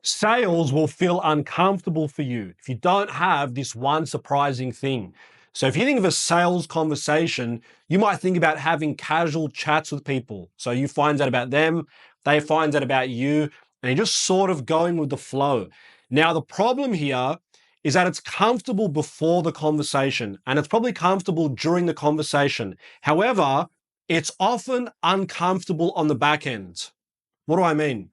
Sales will feel uncomfortable for you if you don't have this one surprising thing. So if you think of a sales conversation, you might think about having casual chats with people. So you find out about them, they find out about you, and you're just sort of going with the flow. Now, the problem here is that it's comfortable before the conversation and it's probably comfortable during the conversation. However, it's often uncomfortable on the back end. What do I mean?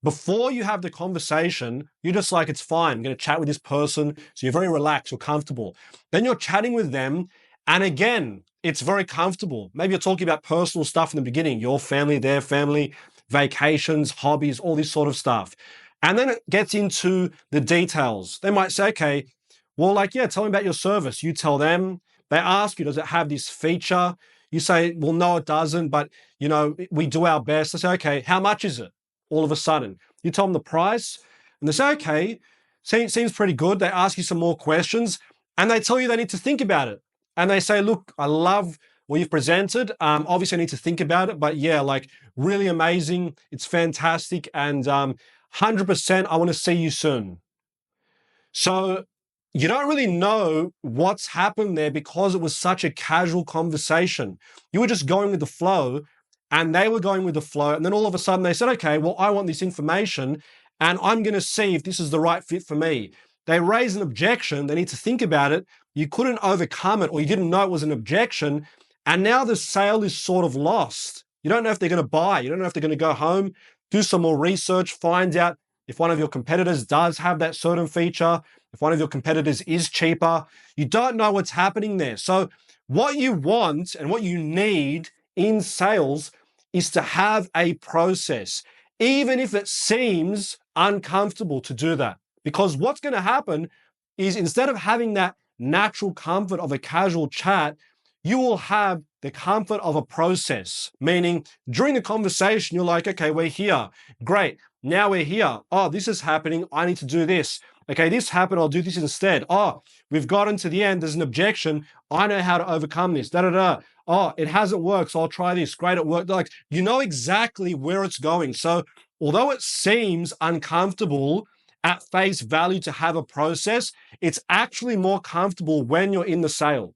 Before you have the conversation, you're just like, it's fine. I'm going to chat with this person. So you're very relaxed, you're comfortable. Then you're chatting with them. And again, it's very comfortable. Maybe you're talking about personal stuff in the beginning, your family, their family, vacations, hobbies, all this sort of stuff. And then it gets into the details. They might say, okay, well, like, yeah, tell me about your service. You tell them. They ask you, does it have this feature? You say, well, no, it doesn't, but we do our best. They say, okay, how much is it? All of a sudden, you tell them the price and they say, okay, seems pretty good. They ask you some more questions and they tell you they need to think about it. And they say, look, I love what you've presented. Obviously I need to think about it, but yeah, like really amazing. It's fantastic. And 100%, I want to see you soon. So you don't really know what's happened there because it was such a casual conversation. You were just going with the flow and they were going with the flow. And then all of a sudden they said, okay, well, I want this information and I'm going to see if this is the right fit for me. They raise an objection. They need to think about it. You couldn't overcome it or you didn't know it was an objection. And now the sale is sort of lost. You don't know if they're going to buy. You don't know if they're going to go home, do some more research, find out if one of your competitors does have that certain feature, if one of your competitors is cheaper. You don't know what's happening there. So what you want and what you need in sales is to have a process, even if it seems uncomfortable to do that. Because what's going to happen is instead of having that natural comfort of a casual chat, you will have the comfort of a process, meaning during the conversation, you're like, okay, we're here. Great. Now we're here. Oh, this is happening. I need to do this. Okay, this happened. I'll do this instead. Oh, we've gotten to the end. There's an objection. I know how to overcome this. Da da da. Oh, it hasn't worked, so I'll try this. Great, it worked. Like, you know exactly where it's going. So although it seems uncomfortable at face value to have a process, it's actually more comfortable when you're in the sale.